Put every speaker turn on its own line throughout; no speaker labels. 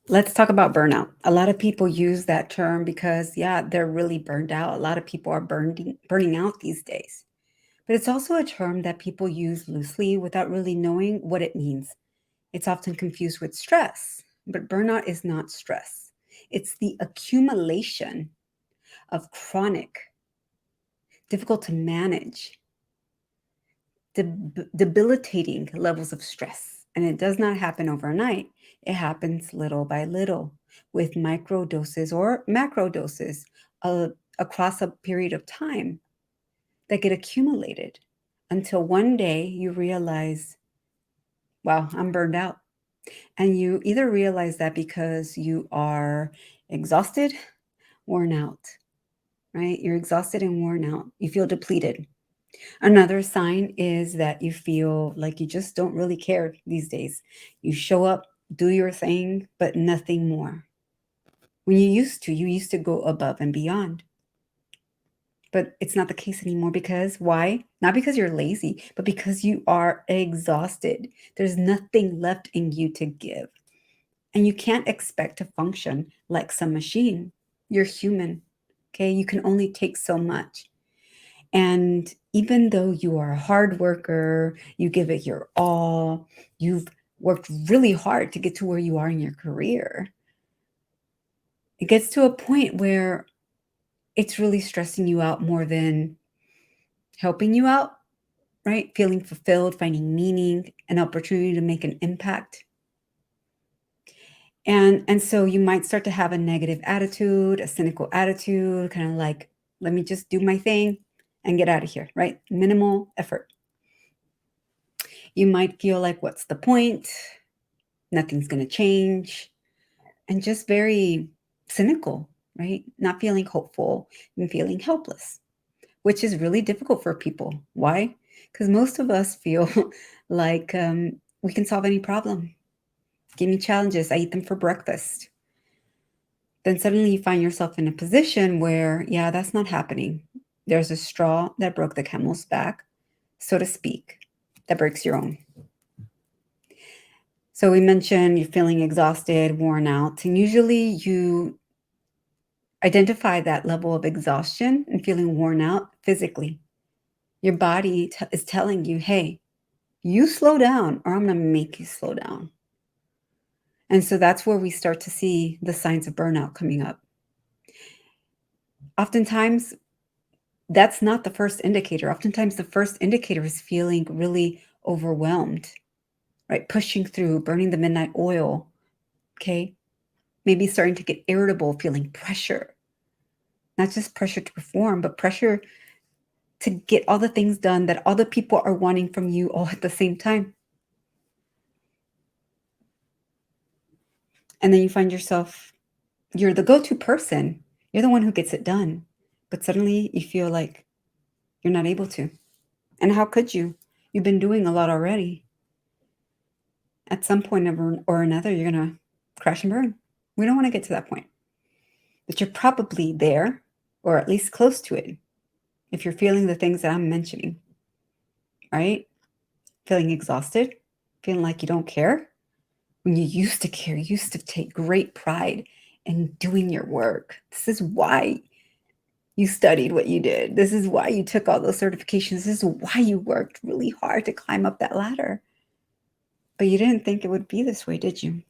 Let's talk about burnout. A lot of people use that term because, yeah, they're really burned out. A lot of people are burning out these days. But it's also a term that people use loosely without really knowing what it means. It's often confused with stress, but burnout is not stress. It's the accumulation of chronic, difficult to manage, debilitating levels of stress. And it does not happen overnight. It happens little by little with micro doses or macro doses uh, across a period of time that get accumulated until one day you realize, wow, I'm burned out. And you either realize that because you are exhausted, worn out, right? You're exhausted and worn out. You feel depleted. Another sign is that you feel like you just don't really care these days. You show up, do your thing, but nothing more. When you used to go above and beyond. But it's not the case anymore because why? Not because you're lazy, but because you are exhausted. There's nothing left in you to give. And you can't expect to function like some machine. You're human. Okay. You can only take so much. And even though you are a hard worker, you give it your all, you've worked really hard to get to where you are in your career, it gets to a point where it's really stressing you out more than helping you out, right? Feeling fulfilled, finding meaning, an opportunity to make an impact. And so you might start to have a negative attitude, a cynical attitude, kind of like, let me just do my thing and get out of here, right? Minimal effort. You might feel like, what's the point? Nothing's going to change. And just very cynical, right? Not feeling hopeful and feeling helpless, which is really difficult for people. Why? Because most of us feel like we can solve any problem. Give me challenges, I eat them for breakfast. Then suddenly you find yourself in a position where, yeah, that's not happening. There's a straw that broke the camel's back, so to speak, that breaks your own. So we mentioned you're feeling exhausted, worn out, and usually you identify that level of exhaustion and feeling worn out physically. Your body is telling you, hey, you slow down or I'm going to make you slow down. And so that's where we start to see the signs of burnout coming up. Oftentimes, that's not the first indicator. Oftentimes, the first indicator is feeling really overwhelmed, right? Pushing through, burning the midnight oil, okay? Maybe starting to get irritable, feeling pressure, not just pressure to perform, but pressure to get all the things done that other people are wanting from you all at the same time. And then you find yourself, you're the go to person, you're the one who gets it done. But suddenly you feel like you're not able to. And how could you? You've been doing a lot already. At some point or another, you're going to crash and burn. We don't want to get to that point. But you're probably there, or at least close to it, if you're feeling the things that I'm mentioning, right? Feeling exhausted, feeling like you don't care. When you used to care, you used to take great pride in doing your work. This is why you studied what you did. This is why you took all those certifications. This is why you worked really hard to climb up that ladder. But you didn't think it would be this way, did you?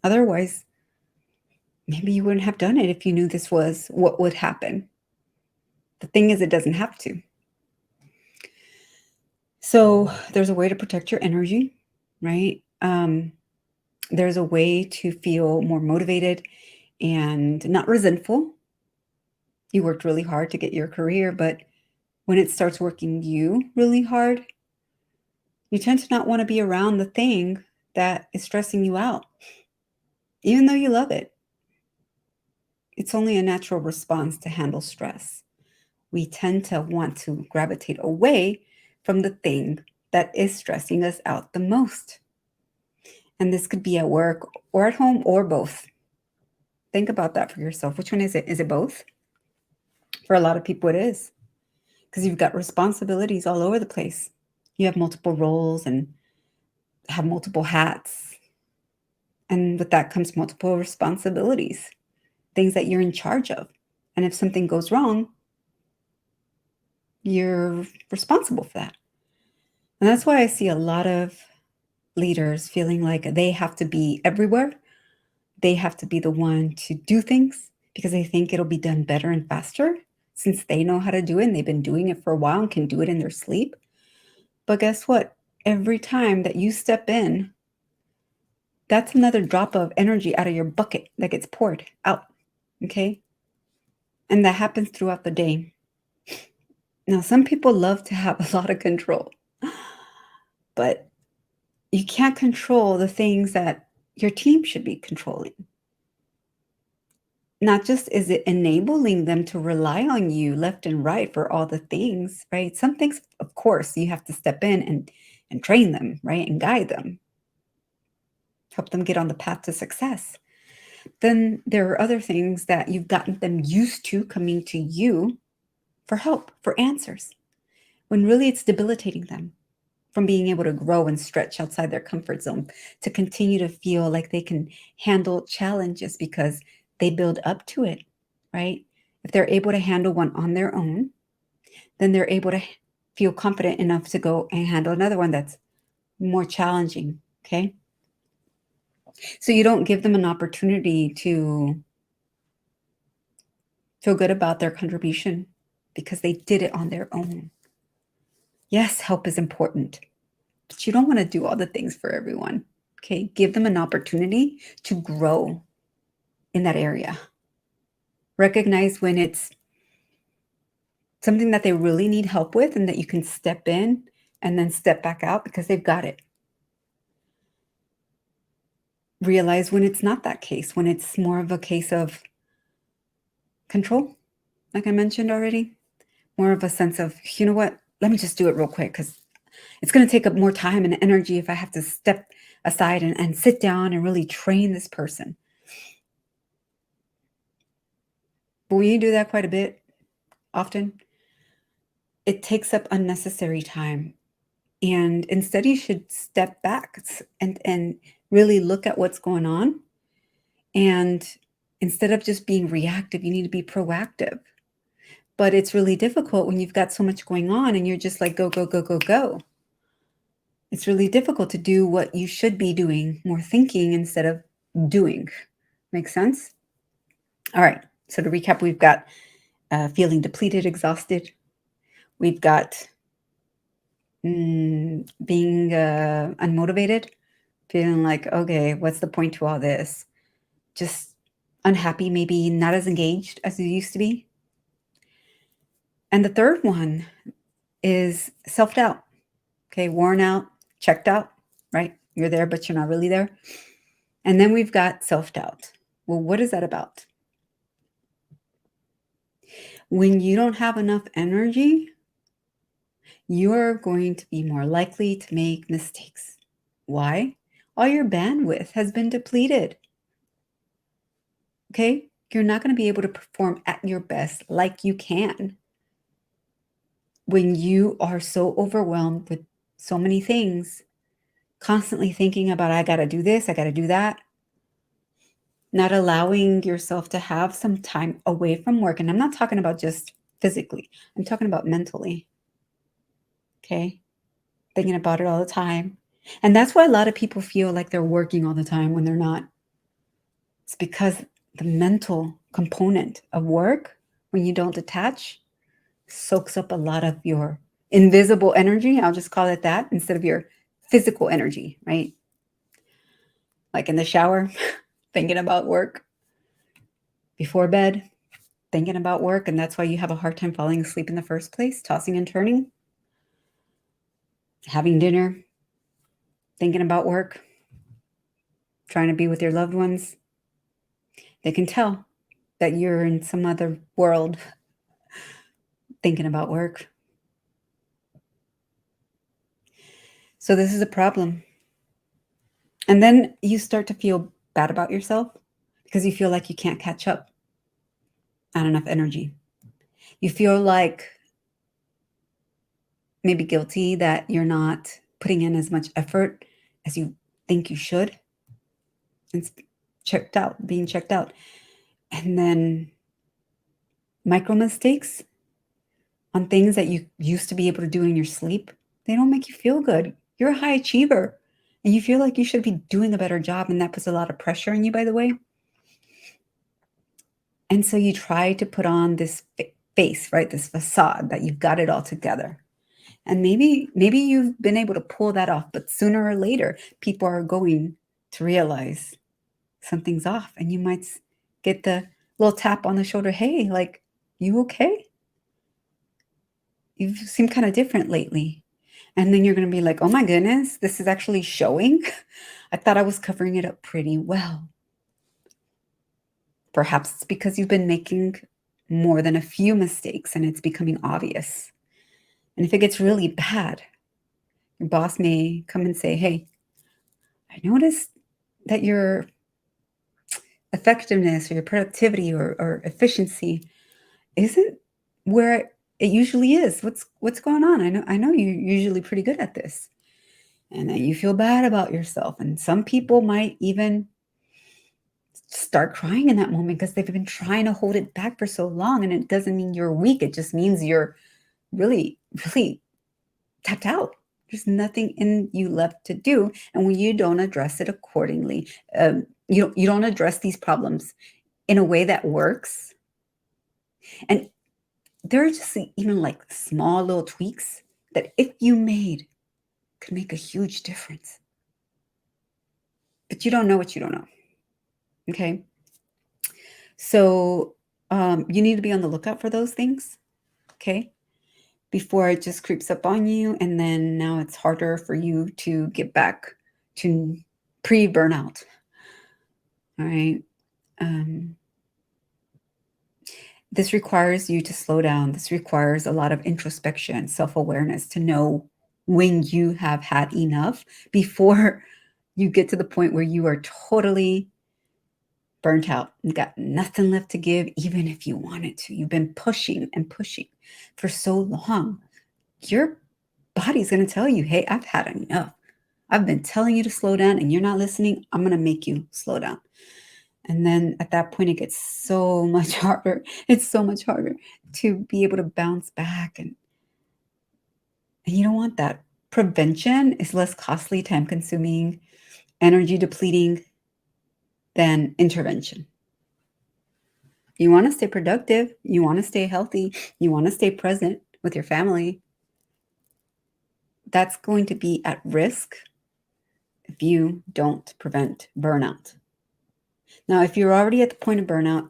Otherwise, maybe you wouldn't have done it if you knew this was what would happen. The thing is, it doesn't have to. So there's a way to protect your energy, right? There's a way to feel more motivated and not resentful. You worked really hard to get your career, but when it starts working you really hard, you tend to not want to be around the thing that is stressing you out, even though you love it. It's only a natural response to handle stress. We tend to want to gravitate away from the thing that is stressing us out the most. And this could be at work or at home or both. Think about that for yourself. Which one is it? Is it both? For a lot of people, it is because you've got responsibilities all over the place. You have multiple roles and have multiple hats. And And with that comes multiple responsibilities, things that you're in charge of. And if something goes wrong, you're responsible for that. And that's why I see a lot of leaders feeling like they have to be everywhere. They have to be the one to do things because they think it'll be done better and faster since they know how to do it and they've been doing it for a while and can do it in their sleep. But guess what? Every time that you step in, that's another drop of energy out of your bucket that gets poured out. Okay. And that happens throughout the day. Now, some people love to have a lot of control, but you can't control the things that your team should be controlling. Not just is it enabling them to rely on you left and right for all the things, right? Some things, of course, you have to step in and train them, right? And guide them, help them get on the path to success. Then there are other things that you've gotten them used to coming to you for help, for answers, when really it's debilitating them from being able to grow and stretch outside their comfort zone, to continue to feel like they can handle challenges because they build up to it, right? If they're able to handle one on their own, then they're able to feel confident enough to go and handle another one that's more challenging, okay? So you don't give them an opportunity to feel good about their contribution because they did it on their own. Yes, help is important, but you don't want to do all the things for everyone. Okay, give them an opportunity to grow in that area. Recognize when it's something that they really need help with and that you can step in and then step back out because they've got it. Realize when it's not that case, when it's more of a case of control, like I mentioned already, more of a sense of, you know what, let me just do it real quick because it's going to take up more time and energy if I have to step aside and sit down and really train this person. But when you do that quite a bit, often, it takes up unnecessary time. And instead, you should step back and really look at what's going on. And instead of just being reactive, you need to be proactive. But it's really difficult when you've got so much going on and you're just like, go, go, go, go, go. It's really difficult to do what you should be doing, more thinking instead of doing. Make sense? All right. So to recap, we've got feeling depleted, exhausted. We've got being unmotivated, feeling like, okay, what's the point to all this? Just unhappy, maybe not as engaged as you used to be. And the third one is self doubt. Okay, worn out, checked out, right? You're there, but you're not really there. And then we've got self doubt. Well, what is that about? When you don't have enough energy, you're going to be more likely to make mistakes. Why? All your bandwidth has been depleted. Okay? You're not going to be able to perform at your best like you can when you are so overwhelmed with so many things, constantly thinking about, I got to do this, I got to do that, not allowing yourself to have some time away from work. And I'm not talking about just physically, I'm talking about mentally. Okay? Thinking about it all the time. And that's why a lot of people feel like they're working all the time when they're not. It's because the mental component of work, when you don't detach, soaks up a lot of your invisible energy. I'll just call it that instead of your physical energy, right? Like in the shower, thinking about work, before bed, thinking about work. And that's why you have a hard time falling asleep in the first place, tossing and turning, having dinner, thinking about work, trying to be with your loved ones. They can tell that you're in some other world thinking about work. So this is a problem. And then you start to feel bad about yourself because you feel like you can't catch up, not enough energy. You feel like maybe guilty that you're not putting in as much effort as you think you should. being checked out. And then micro mistakes on things that you used to be able to do in your sleep, they don't make you feel good. You're a high achiever and you feel like you should be doing a better job. And that puts a lot of pressure on you, by the way. And so you try to put on this face, right? This facade that you've got it all together. And maybe you've been able to pull that off, but sooner or later, people are going to realize something's off and you might get the little tap on the shoulder. Hey, like, you okay? You seem kind of different lately. And then you're going to be like, oh my goodness, this is actually showing. I thought I was covering it up pretty well. Perhaps it's because you've been making more than a few mistakes and it's becoming obvious. And if it gets really bad, your boss may come and say, hey, I noticed that your effectiveness or your productivity or efficiency isn't where it usually is. What's going on? I know you're usually pretty good at this. And then you feel bad about yourself. And some people might even start crying in that moment because they've been trying to hold it back for so long. And it doesn't mean you're weak. It just means you're really, really tapped out. There's nothing in you left to do. And when you don't address it accordingly, you don't address these problems in a way that works. And there are just even like small little tweaks that if you made could make a huge difference. But you don't know what you don't know. Okay. So you need to be on the lookout for those things. Okay. Before it just creeps up on you. And then now it's harder for you to get back to pre-burnout. All right. This requires you to slow down. This requires a lot of introspection, self-awareness to know when you have had enough before you get to the point where you are totally burnt out. You got nothing left to give, even if you wanted to. You've been pushing and pushing for so long. Your body's going to tell you, hey, I've had enough. I've been telling you to slow down and you're not listening. I'm going to make you slow down. And then at that point, it gets so much harder. It's so much harder to be able to bounce back. And you don't want that. Prevention is less costly, time consuming, energy depleting than intervention. You want to stay productive. You want to stay healthy. You want to stay present with your family. That's going to be at risk if you don't prevent burnout. Now, if you're already at the point of burnout,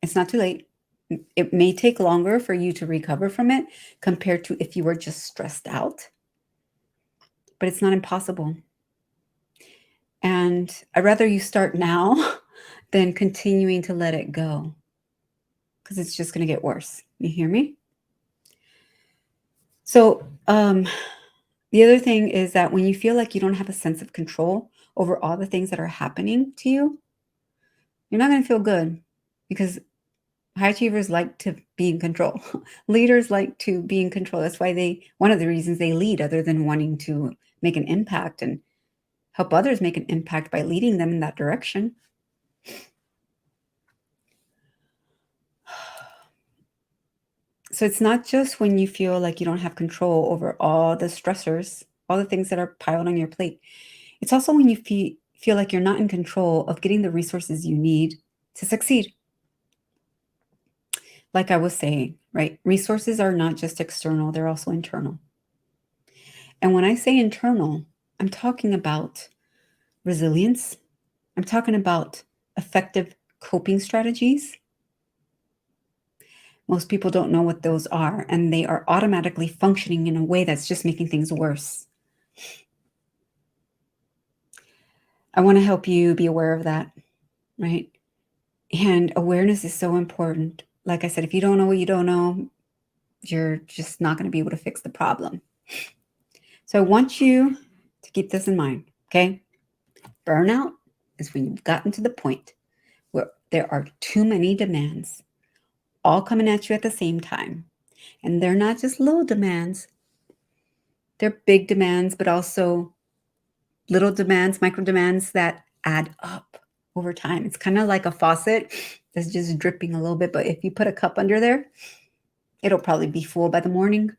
it's not too late. It may take longer for you to recover from it compared to if you were just stressed out, but it's not impossible. And I'd rather you start now than continuing to let it go because it's just going to get worse. You hear me? So, the other thing is that when you feel like you don't have a sense of control over all the things that are happening to you, you're not going to feel good because high achievers like to be in control. Leaders like to be in control. That's why one of the reasons they lead, other than wanting to make an impact and help others make an impact by leading them in that direction. So it's not just when you feel like you don't have control over all the stressors, all the things that are piled on your plate. It's also when you feel like you're not in control of getting the resources you need to succeed. Like I was saying, right? Resources are not just external, they're also internal. And when I say internal, I'm talking about resilience. I'm talking about effective coping strategies. Most people don't know what those are, and they are automatically functioning in a way that's just making things worse. I want to help you be aware of that, right? And awareness is so important. Like I said, if you don't know what you don't know, you're just not going to be able to fix the problem. So I want you to keep this in mind, okay? Burnout is when you've gotten to the point where there are too many demands all coming at you at the same time. And they're not just little demands, they're big demands, but also little demands, micro demands that add up over time. It's kind of like a faucet that's just dripping a little bit, but if you put a cup under there, it'll probably be full by the morning.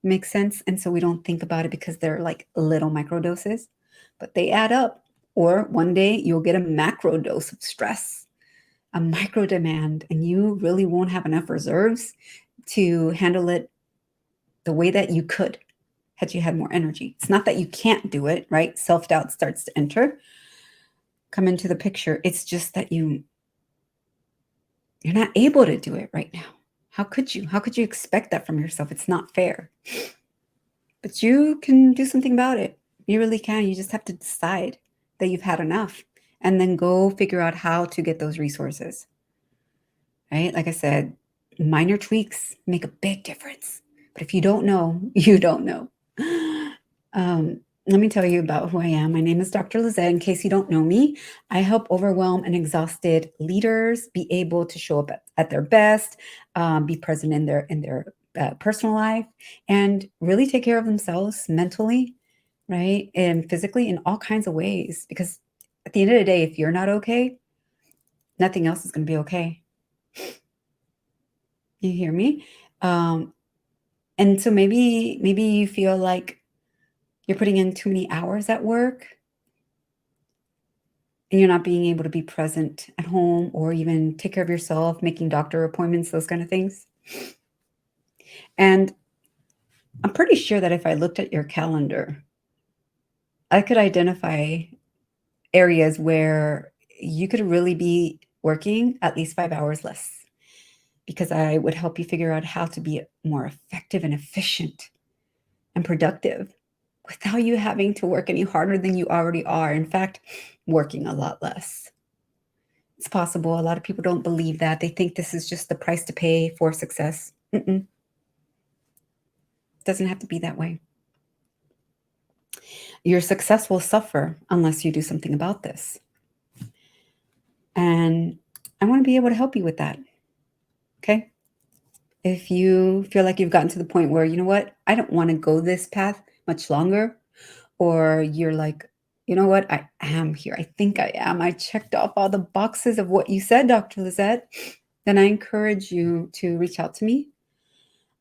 Makes sense? And so we don't think about it because they're like little micro doses, but they add up. Or one day you'll get a macro dose of stress, a micro demand, and you really won't have enough reserves to handle it the way that you could had you had more energy. It's not that you can't do it, right? Self-doubt starts to come into the picture. It's just that you're not able to do it right now. How could you? How could you expect that from yourself? It's not fair. But you can do something about it. You really can. You just have to decide that you've had enough and then go figure out how to get those resources. Right? Like I said, minor tweaks make a big difference. But if you don't know, you don't know. Let me tell you about who I am. My name is Dr. Lizette. In case you don't know me, I help overwhelmed and exhausted leaders be able to show up at their best, be present in their personal life, and really take care of themselves mentally, right, and physically in all kinds of ways. Because at the end of the day, if you're not okay, nothing else is going to be okay. You hear me? Um, and so maybe you feel like you're putting in too many hours at work and you're not being able to be present at home or even take care of yourself, making doctor appointments, those kind of things. And I'm pretty sure that if I looked at your calendar, I could identify areas where you could really be working at least 5 hours less because I would help you figure out how to be more effective and efficient and productive without you having to work any harder than you already are. In fact, working a lot less. It's possible. A lot of people don't believe that. They think this is just the price to pay for success. Mm-mm. Doesn't have to be that way. Your success will suffer unless you do something about this. And I want to be able to help you with that. Okay? If you feel like you've gotten to the point where, you know what, I don't want to go this path much longer, or you're like, you know what, I am here. I think I am. I checked off all the boxes of what you said, Dr. Lizette. Then I encourage you to reach out to me.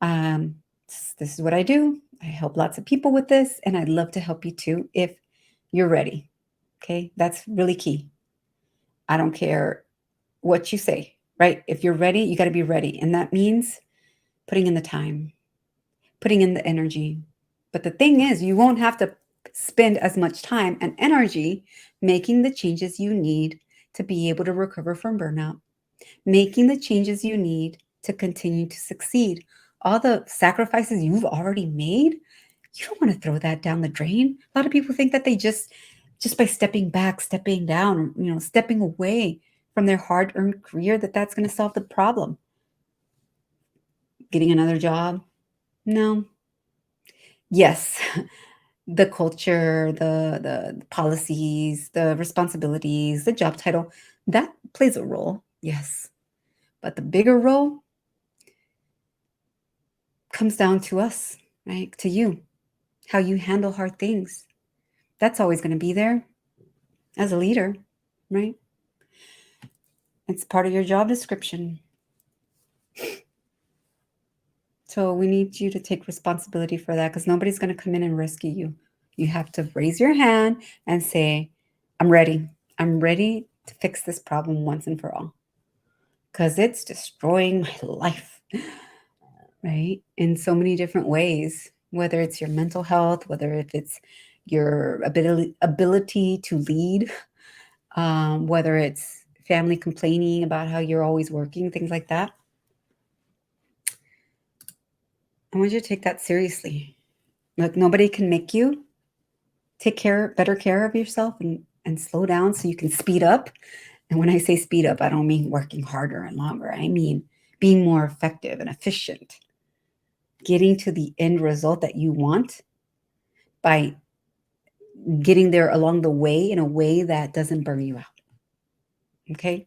This is what I do. I help lots of people with this, and I'd love to help you too if you're ready. Okay, that's really key. I don't care what you say, right? If you're ready, you got to be ready. And that means putting in the time, putting in the energy. But the thing is, you won't have to spend as much time and energy making the changes you need to be able to recover from burnout, making the changes you need to continue to succeed. All the sacrifices you've already made, you don't want to throw that down the drain. A lot of people think that they just by stepping back, stepping down, stepping away from their hard-earned career, that's going to solve the problem. Getting another job? No. Yes, the culture, the policies, the responsibilities, the job title, that plays a role. Yes. But the bigger role comes down to us, right? To you, how you handle hard things. That's always going to be there as a leader, right? It's part of your job description. So we need you to take responsibility for that because nobody's going to come in and rescue you. You have to raise your hand and say, I'm ready. I'm ready to fix this problem once and for all because it's destroying my life, right? In so many different ways, whether it's your mental health, whether if it's your ability to lead, whether it's family complaining about how you're always working, things like that. I want you to take that seriously. Look, nobody can make you take better care of yourself and slow down so you can speed up. And when I say speed up, I don't mean working harder and longer. I mean being more effective and efficient, getting to the end result that you want by getting there along the way in a way that doesn't burn you out. Okay.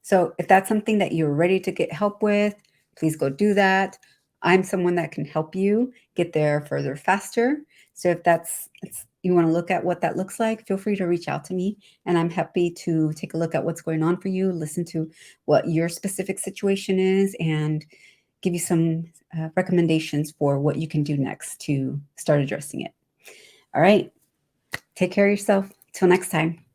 So if that's something that you're ready to get help with, please go do that. I'm someone that can help you get there further faster. So if you want to look at what that looks like, feel free to reach out to me, and I'm happy to take a look at what's going on for you, listen to what your specific situation is, and give you some recommendations for what you can do next to start addressing it. All right. Take care of yourself. Till next time.